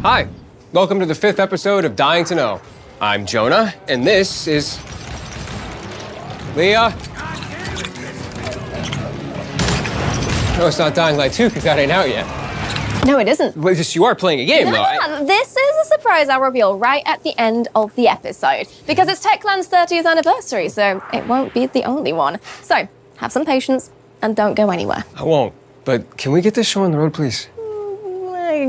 Hi, welcome to the 5th episode of Dying to Know. I'm Jonah, and this is... Leah? No, it's not Dying Light 2, because that ain't out yet. No, it isn't. But you are playing a game, though. This is a surprise I'll reveal right at the end of the episode, because it's Techland's 30th anniversary, so it won't be the only one. So, have some patience, and don't go anywhere. I won't, but can we get this show on the road, please?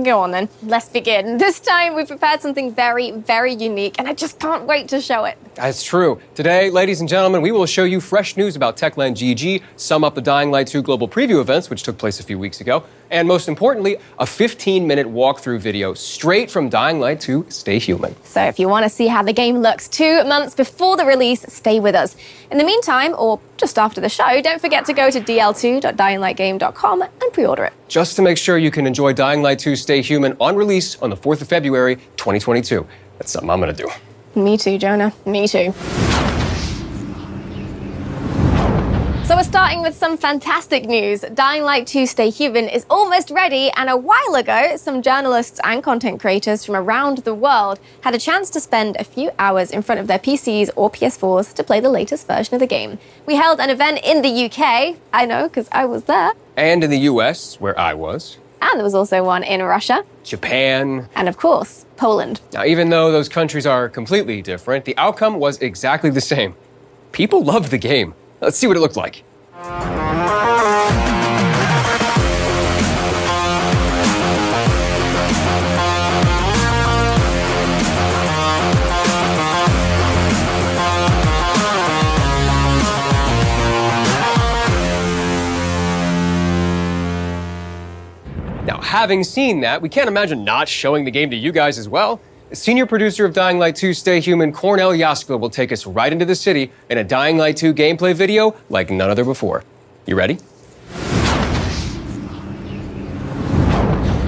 Go on then, let's begin. This time we've prepared something very, very unique, and I just can't wait to show it. That's true. Today, ladies and gentlemen, we will show you fresh news about TechlandGG, sum up the Dying Light 2 global preview events, which took place a few weeks ago, and most importantly, a 15-minute walkthrough video straight from Dying Light 2 Stay Human. So if you want to see how the game looks 2 months before the release, stay with us. In the meantime, or just after the show, don't forget to go to dl2.dyinglightgame.com and pre-order it. Just to make sure you can enjoy Dying Light 2 Stay Human on release on the 4th of February, 2022. That's something I'm gonna do. Me too, Jonah. Me too. So we're starting with some fantastic news. Dying Light 2 Stay Human is almost ready, and a while ago, some journalists and content creators from around the world had a chance to spend a few hours in front of their PCs or PS4s to play the latest version of the game. We held an event in the UK, I know, because I was there. And in the US, where I was. And there was also one in Russia. Japan. And of course, Poland. Now, even though those countries are completely different, the outcome was exactly the same. People loved the game. Let's see what it looked like. Now, having seen that, we can't imagine not showing the game to you guys as well. Senior producer of Dying Light 2 Stay Human, Cornell Yaskla, will take us right into the city in a Dying Light 2 gameplay video like none other before. You ready?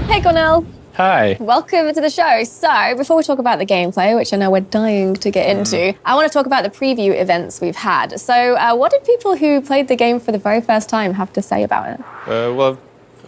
Hey, Cornell. Hi. Welcome to the show. So, before we talk about the gameplay, which I know we're dying to get into, I want to talk about the preview events we've had. So, what did people who played the game for the very first time have to say about it? Well,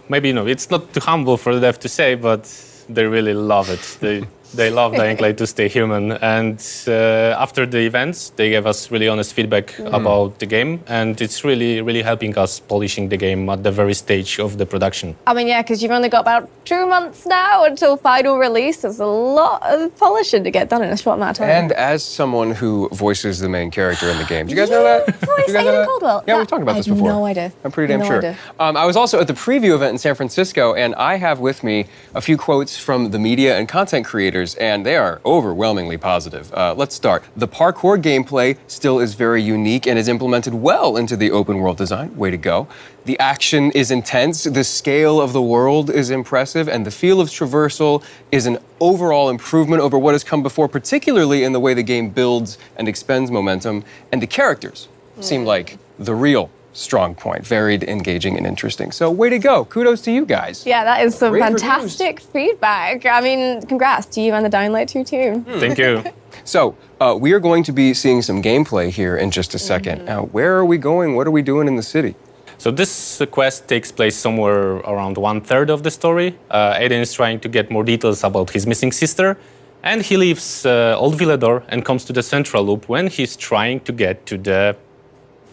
maybe, it's not too humble for them to say, but they really love it. They love Dying Light to Stay Human. And after the events, they gave us really honest feedback about the game. And it's really, really helping us polishing the game at the very stage of the production. I mean, yeah, because you've only got about 2 months now until final release. There's a lot of polishing to get done in a short amount of time. And as someone who voices the main character in the game, do you guys know that? Voice Aiden Caldwell. Yeah, we've talked about this before. I have no idea. I'm pretty damn sure. I was also at the preview event in San Francisco, and I have with me a few quotes from the media and content creators, and they are overwhelmingly positive. Let's start. The parkour gameplay still is very unique and is implemented well into the open world design. Way to go. The action is intense, the scale of the world is impressive, and the feel of traversal is an overall improvement over what has come before, particularly in the way the game builds and expends momentum. And the characters seem like the real strong point. Varied, engaging, and interesting. So way to go. Kudos to you guys. Yeah, that is some Great fantastic feedback. I mean, congrats to you and the Dying Light 2 team. Thank you. So we are going to be seeing some gameplay here in just a second. Now, where are we going? What are we doing in the city? So this quest takes place somewhere around 1/3 of the story. Aiden is trying to get more details about his missing sister. And he leaves Old Villador and comes to the Central Loop when he's trying to get to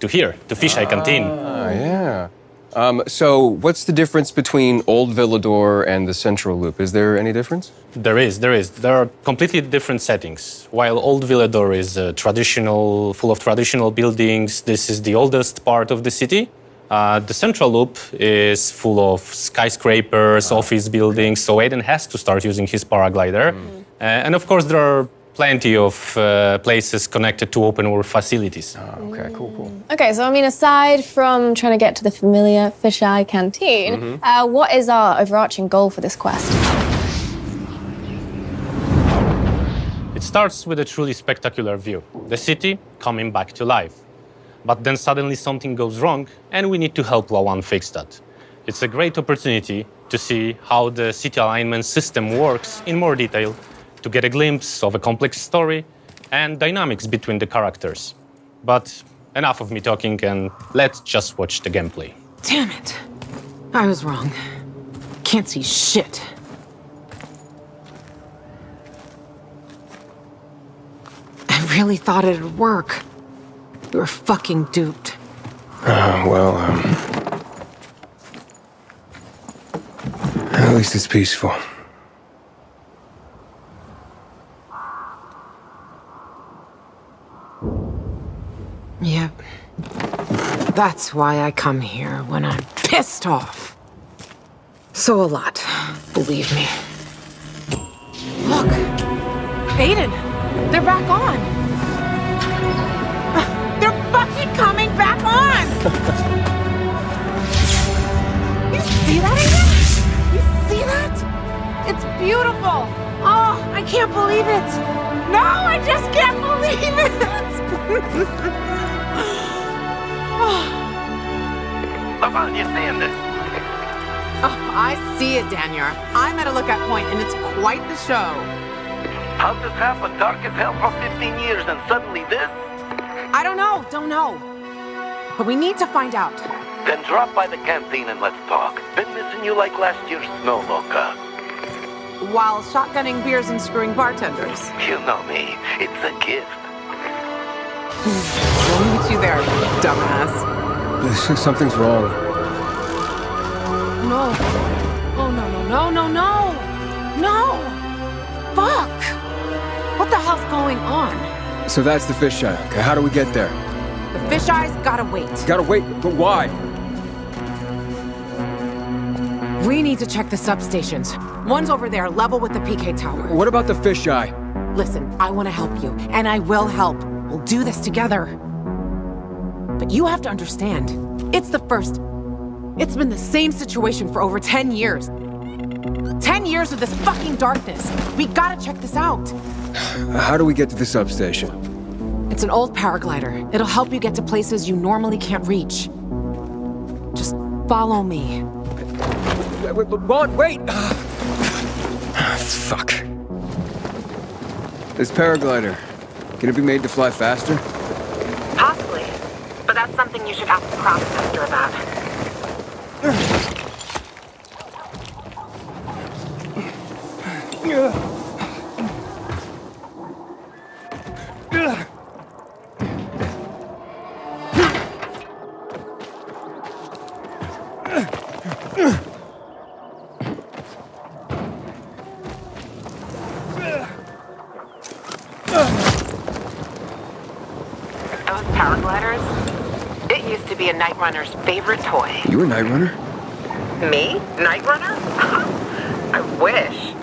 Fisheye Canteen. Ah, yeah. So what's the difference between Old Villador and the Central Loop? Is there any difference? There is. There are completely different settings. While Old Villador is full of traditional buildings, this is the oldest part of the city. The Central Loop is full of skyscrapers, office buildings, so Aiden has to start using his paraglider. And of course, there are plenty of places connected to open world facilities. Okay, cool. Okay, so I mean, aside from trying to get to the familiar Fisheye Canteen, what is our overarching goal for this quest? It starts with a truly spectacular view, the city coming back to life. But then suddenly something goes wrong, and we need to help Lawan fix that. It's a great opportunity to see how the city alignment system works in more detail, to get a glimpse of a complex story and dynamics between the characters. But enough of me talking, and let's just watch the gameplay. Damn it. I was wrong. Can't see shit. really thought it'd work. You were fucking duped. At least it's peaceful. Yep. That's why I come here when I'm pissed off. So a lot, believe me. Look! Aiden! They're back on! They're fucking coming back on! You see that, Aiden? You see that? It's beautiful! Oh, I can't believe it! No, I just can't believe it! Lavon, you seeing this? Oh, I see it, Daniel. I'm at a lookout point, and it's quite the show. How'd this happen? Dark as hell for 15 years, and suddenly this? I don't know. But we need to find out. Then drop by the canteen and let's talk. Been missing you like last year's snow, Loca. While shotgunning beers and screwing bartenders. You know me. It's a gift. We'll meet you there, dumbass. Something's wrong. No. Oh, no. Fuck! What the hell's going on? So that's the fisheye. Okay, how do we get there? The fisheye's gotta wait. Gotta wait, but why? We need to check the substations. One's over there, level with the PK tower. What about the fisheye? Listen, I want to help you, and I will help. We'll do this together. But you have to understand, it's the first. It's been the same situation for over 10 years. 10 years of this fucking darkness. We gotta check this out. How do we get to the substation? It's an old paraglider. It'll help you get to places you normally can't reach. Just follow me. Wait! Fuck. This paraglider, can it be made to fly faster? Possibly. But that's something you should ask the crossmaster about. Those paragliders? It used to be a Night Runner's favorite toy. You a Night Runner? Me? Night Runner? I wish.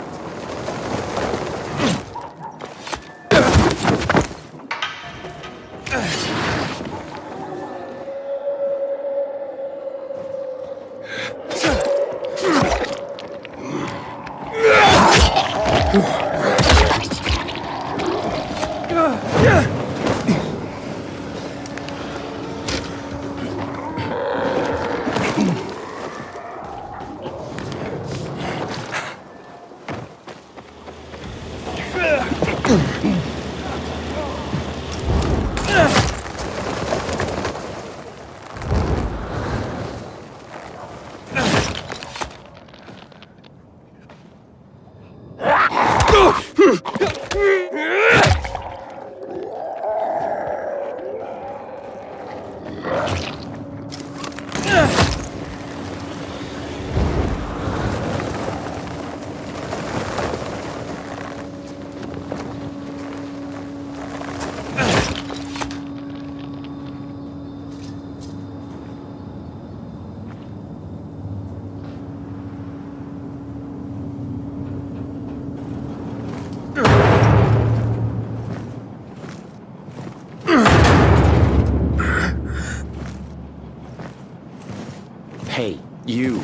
Hey, you.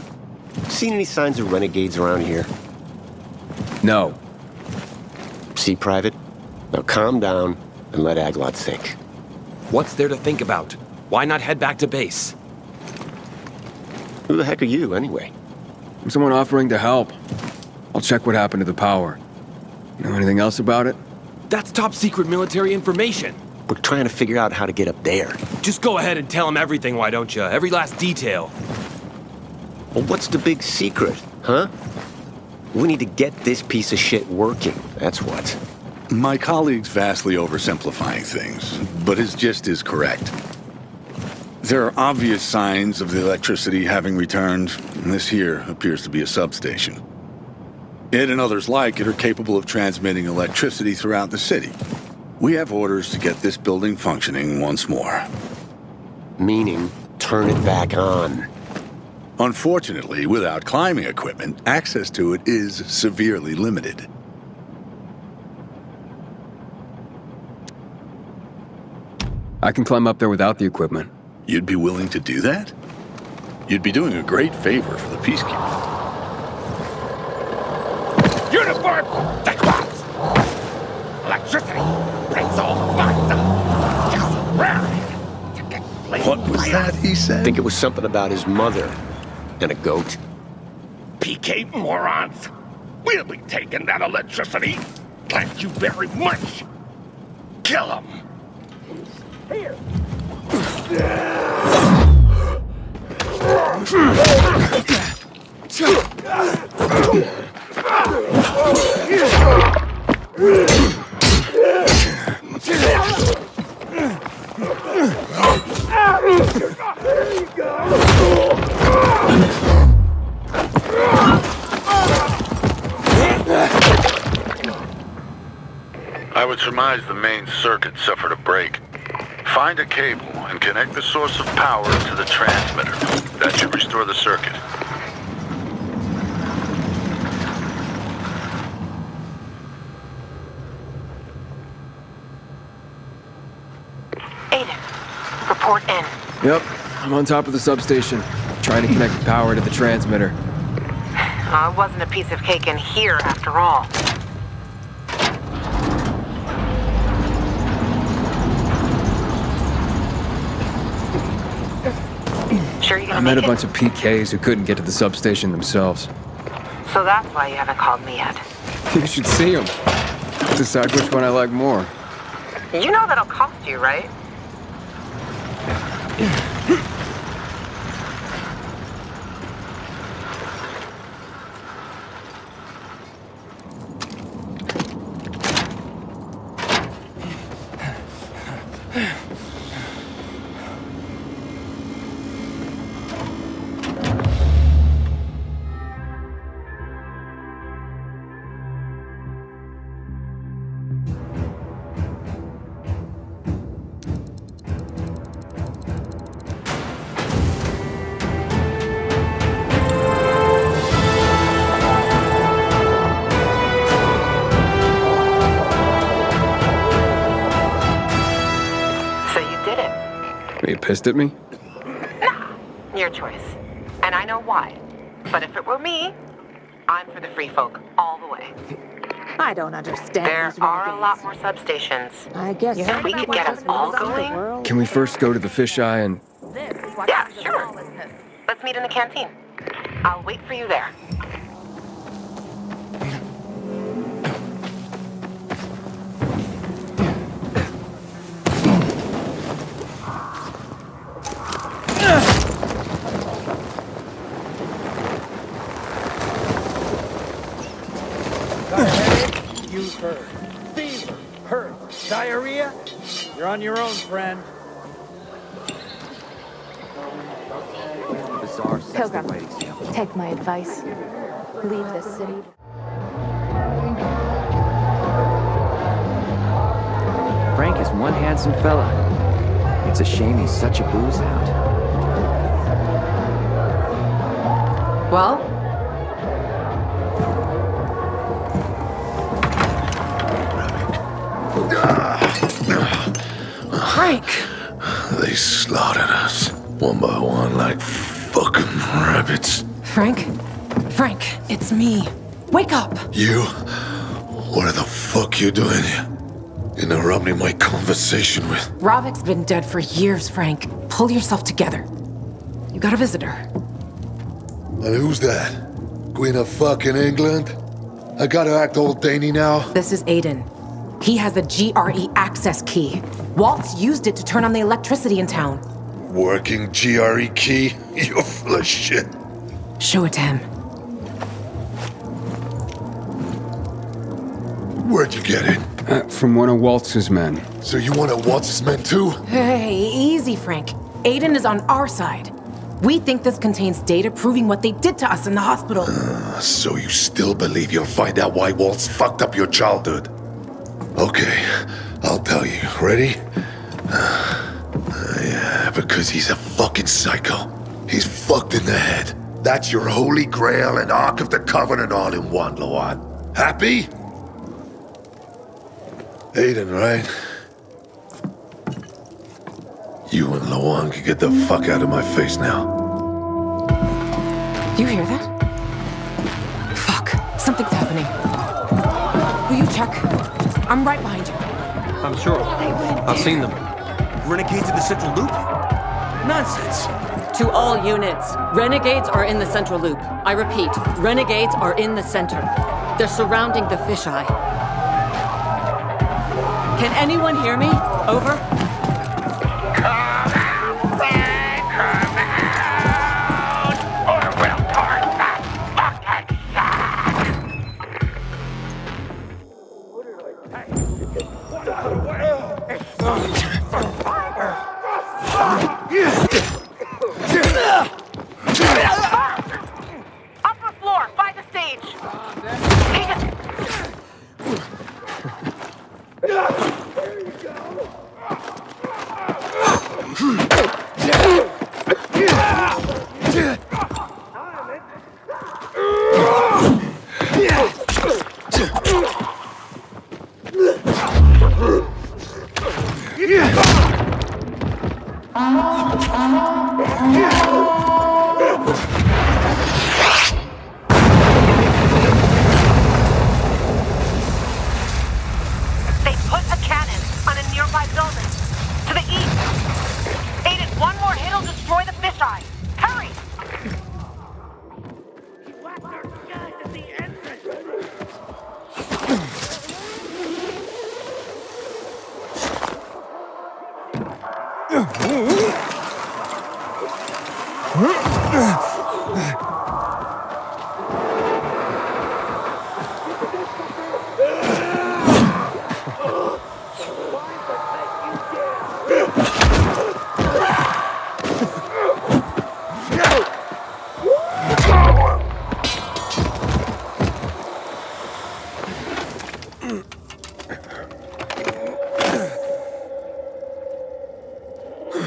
Seen any signs of renegades around here? No. See, Private? Now calm down and let Aglot think. What's there to think about? Why not head back to base? Who the heck are you, anyway? I'm someone offering to help. I'll check what happened to the power. You know anything else about it? That's top secret military information. We're trying to figure out how to get up there. Just go ahead and tell him everything, why don't you? Every last detail. Well, what's the big secret, huh? We need to get this piece of shit working, that's what. My colleague's vastly oversimplifying things, but his gist is correct. There are obvious signs of the electricity having returned, and this here appears to be a substation. It and others like it are capable of transmitting electricity throughout the city. We have orders to get this building functioning once more. Meaning, turn it back on. Unfortunately, without climbing equipment, access to it is severely limited. I can climb up there without the equipment. You'd be willing to do that? You'd be doing a great favor for the Peacekeeper. Uniform! Deckbots! Electricity brings all the fun. What was that he I said? think it was something about his mother and a goat. PK morons! We'll be taking that electricity. Thank you very much. Kill them. Here. I would surmise the main circuit suffered a break. Find a cable and connect the source of power to the transmitter. That should restore the circuit. Aiden, report in. Yep, I'm on top of the substation, trying to connect the power to the transmitter. It wasn't a piece of cake in here after all. Sure you gonna I met make a bunch of PKs who couldn't get to the substation themselves. So that's why you haven't called me yet. You should see them. Decide which one I like more. You know that'll cost you, right? Are you pissed at me? Nah, your choice. And I know why. But if it were me, I'm for the free folk all the way. I don't understand. There these are a renegades. lot more substations. I guess If we could get us all going. Can we first go to the fisheye and... Yeah, sure. Let's meet in the canteen. I'll wait for you there. You've heard. Fever, hurt, diarrhea? You're on your own, friend. Pilgrim, take my advice. Leave this city. Frank is one handsome fella. It's a shame he's such a booze hound. Well? Frank! They slaughtered us, one by one, like fucking rabbits. Frank? Frank, it's me. Wake up! You? What the fuck you doing here? Interrupting my conversation with... Ravik's been dead for years, Frank. Pull yourself together. You got a visitor. And who's that? Queen of fucking England? I gotta act old Daney now? This is Aiden. He has the GRE access key. Walt's used it to turn on the electricity in town. Working GRE key? You're full of shit. Show it to him. Where'd you get it? From one of Waltz's men. So you one of Waltz's men too? Hey, easy, Frank. Aiden is on our side. We think this contains data proving what they did to us in the hospital. So you still believe you'll find out why Waltz fucked up your childhood? Okay, I'll tell you. Ready? Yeah, because he's a fucking psycho. He's fucked in the head. That's your Holy Grail and Ark of the Covenant all in one, Lawan. Happy? Aiden, right? You and Lawan can get the fuck out of my face now. You hear that? Fuck, something's happening. Will you check? I'm right behind you. I'm sure. I've seen them. Renegades in the central loop? Nonsense. To all units, renegades are in the central loop. I repeat, renegades are in the center. They're surrounding the fisheye. Can anyone hear me? Over? Upper floor, by the stage. They put a cannon on a nearby building. To the east. Aiden, one more hit'll destroy the fisheye. Hurry! He whacked our guys at the entrance.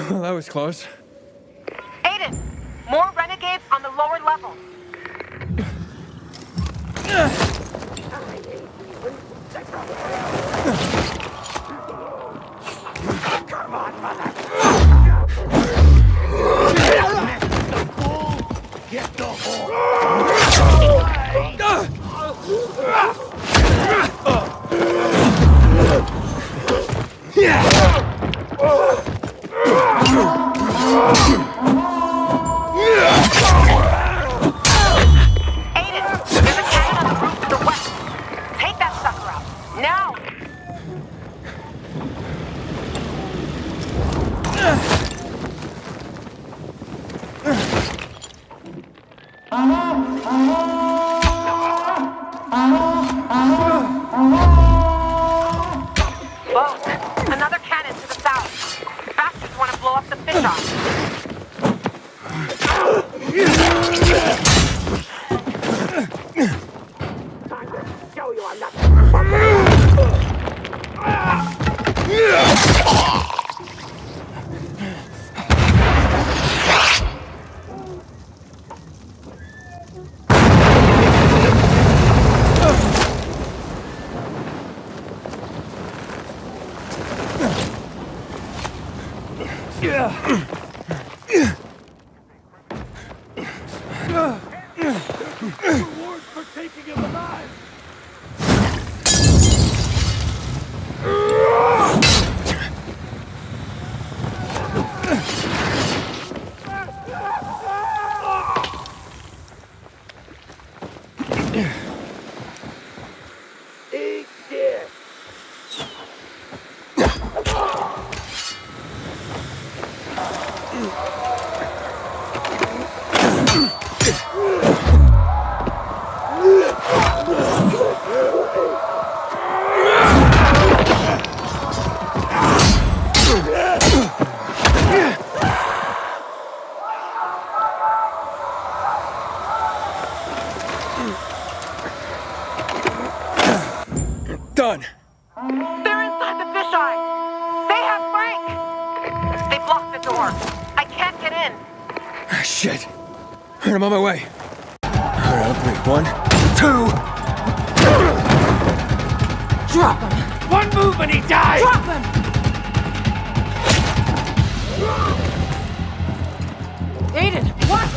Well, that was close. Aiden, more renegades on the lower level. Come on, mother. Get the Aiden, there's a cannon on the roof to the west. Take that sucker out. Now! Whoa, another cannon to the south. Bastards want to blow up the fisheye. Show you I'm not. Reward for taking him alive! Eat this! done? They're inside the fisheye. They have Frank. They blocked the door. I can't get in. Ah, shit. I'm on my way. All right, I'll break 1, 2. Drop him! One move and he dies! Drop him! Aiden, what?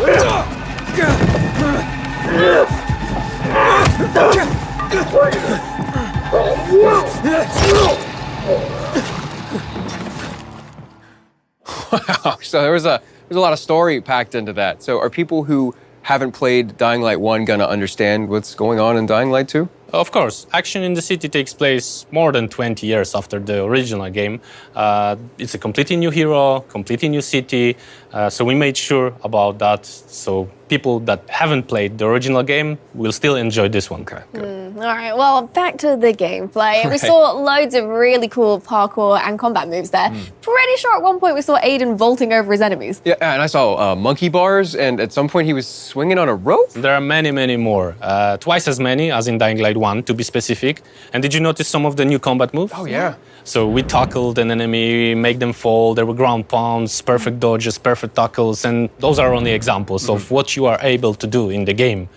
Wow, so there's a lot of story packed into that. So are people who haven't played Dying Light 1 gonna understand what's going on in Dying Light 2? Of course, action in the city takes place more than 20 years after the original game. It's a completely new hero, completely new city, so we made sure about that. So people that haven't played the original game will still enjoy this one. Okay, good. All right, well, back to the gameplay. We Right. saw loads of really cool parkour and combat moves there. Pretty sure at one point we saw Aiden vaulting over his enemies. Yeah, and I saw monkey bars, and at some point he was swinging on a rope? There are many, many more. Twice as many as in Dying Light 1, to be specific. And did you notice some of the new combat moves? Oh, yeah. So we tackled an enemy, make them fall. There were ground pounds, perfect dodges, perfect tackles, and those are only examples of what you are able to do in the game.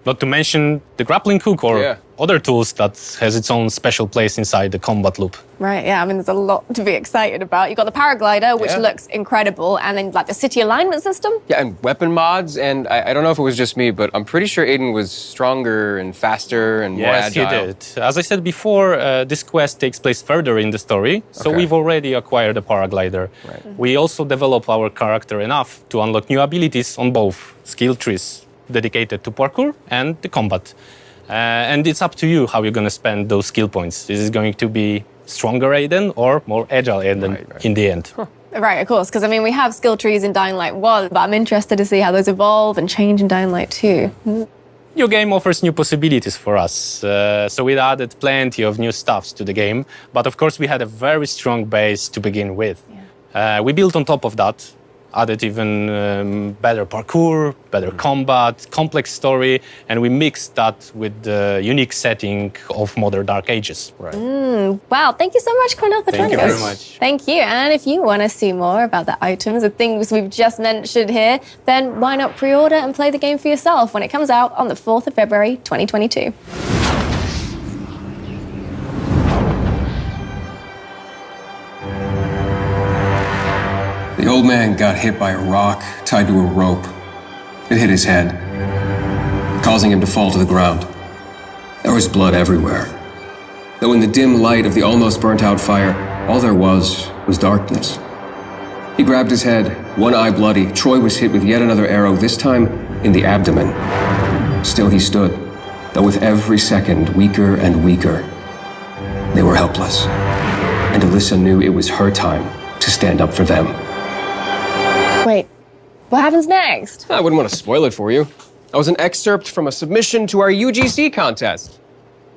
Not to mention the grappling hook or other tools that has its own special place inside the combat loop. Right, yeah, I mean, there's a lot to be excited about. You've got the paraglider, which looks incredible, and then like the city alignment system. Yeah, and weapon mods, and I don't know if it was just me, but I'm pretty sure Aiden was stronger and faster and more Yes, agile. he did. As I said before, this quest takes place further in the story, so Okay. we've already acquired a paraglider. Right. We also develop our character enough to unlock new abilities on both skill trees dedicated to parkour and the combat. And it's up to you how you're going to spend those skill points. Is it going to be stronger Aiden or more agile Aiden in the end? Right, of course, because I mean, we have skill trees in Dying Light 1, but I'm interested to see how those evolve and change in Dying Light 2. Your game offers new possibilities for us, so we added plenty of new stuffs to the game, but of course we had a very strong base to begin with. We built on top of that, added even better parkour, better combat, complex story, and we mixed that with the unique setting of modern Dark Ages. Right. Wow, thank you so much, Cornell, for Thank joining you us. very much. Thank you. And if you want to see more about the items and things we've just mentioned here, then why not pre-order and play the game for yourself when it comes out on the 4th of February, 2022. The old man got hit by a rock tied to a rope. It hit his head, causing him to fall to the ground. There was blood everywhere. Though in the dim light of the almost burnt-out fire, all there was darkness. He grabbed his head, one eye bloody. Troy was hit with yet another arrow, this time in the abdomen. Still he stood, though with every second weaker and weaker. They were helpless, and Alyssa knew it was her time to stand up for them. Wait, what happens next? I wouldn't want to spoil it for you. That was an excerpt from a submission to our UGC contest.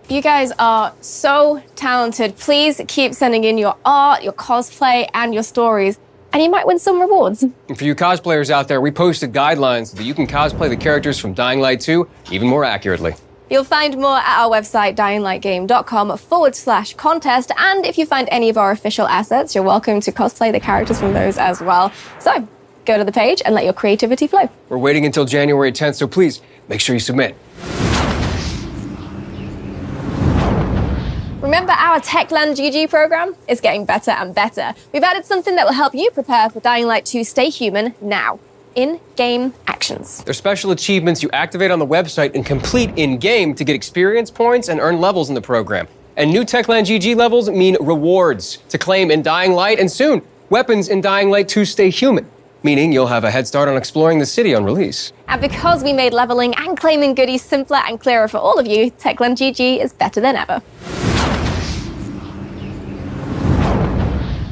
You guys are so talented. Please keep sending in your art, your cosplay, and your stories, and you might win some rewards. And for you cosplayers out there, we posted guidelines so that you can cosplay the characters from Dying Light 2 even more accurately. You'll find more at our website, dyinglightgame.com/contest. And if you find any of our official assets, you're welcome to cosplay the characters from those as well. So go to the page and let your creativity flow. We're waiting until January 10th, so please make sure you submit. Remember our Techland GG program? It's getting better and better. We've added something that will help you prepare for Dying Light 2 Stay Human now. In-game actions. They're special achievements you activate on the website and complete in-game to get experience points and earn levels in the program. And new Techland GG levels mean rewards to claim in Dying Light, and soon, weapons in Dying Light 2 Stay Human, meaning you'll have a head start on exploring the city on release. And because we made leveling and claiming goodies simpler and clearer for all of you, Techland GG is better than ever.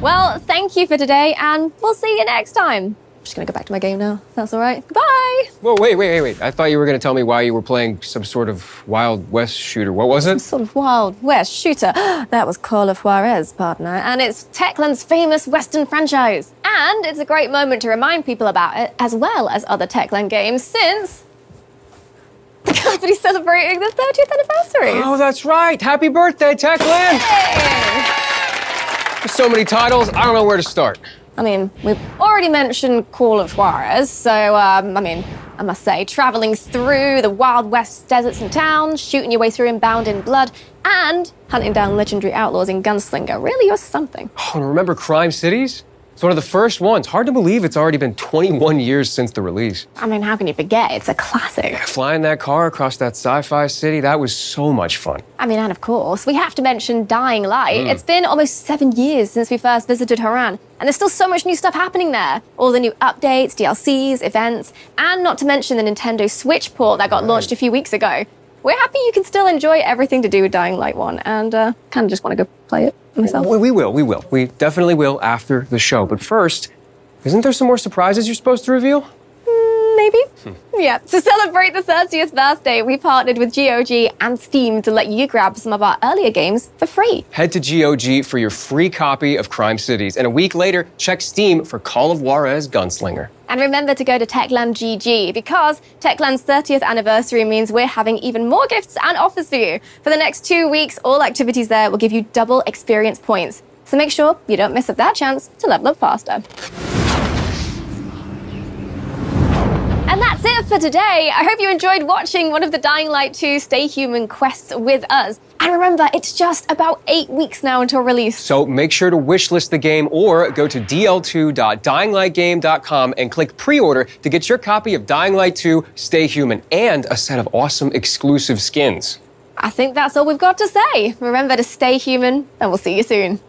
Well, thank you for today, and we'll see you next time. I'm just gonna go back to my game now. That's all right. Goodbye. Whoa, wait. I thought you were going to tell me why you were playing some sort of Wild West shooter. What was it? Some sort of Wild West shooter. That was Call of Juarez, partner. And it's Techland's famous Western franchise. And it's a great moment to remind people about it, as well as other Techland games, since company celebrating the 30th anniversary. Oh, that's right. Happy birthday, Techland! There's so many titles, I don't know where to start. I mean, we've already mentioned Call of Juarez, so, I must say, traveling through the Wild West deserts and towns, shooting your way through Bound in Blood, and hunting down legendary outlaws in Gunslinger really was something. Oh, and remember Crime Cities? It's one of the first ones. Hard to believe it's already been 21 years since the release. I mean, how can you forget? It's a classic. Yeah, flying that car across that sci-fi city, that was so much fun. I mean, and of course, we have to mention Dying Light. It's been almost 7 years since we first visited Haran, and there's still so much new stuff happening there. All the new updates, DLCs, events, and not to mention the Nintendo Switch port that got launched a few weeks ago. We're happy you can still enjoy everything to do with Dying Light 1, and kind of just want to go play it myself. We will. We definitely will after the show. But first, isn't there some more surprises you're supposed to reveal? Maybe? Yeah, to celebrate the 30th birthday, we partnered with GOG and Steam to let you grab some of our earlier games for free. Head to GOG for your free copy of Crime Cities, and a week later, check Steam for Call of Juarez Gunslinger. And remember to go to Techland GG, because Techland's 30th anniversary means we're having even more gifts and offers for you. For the next 2 weeks, all activities there will give you double experience points. So make sure you don't miss up that chance to level up faster. And that's it for today. I hope you enjoyed watching one of the Dying Light 2 Stay Human quests with us. And remember, it's just about 8 weeks now until release. So make sure to wishlist the game or go to dl2.dyinglightgame.com and click pre-order to get your copy of Dying Light 2 Stay Human and a set of awesome exclusive skins. I think that's all we've got to say. Remember to stay human, and we'll see you soon.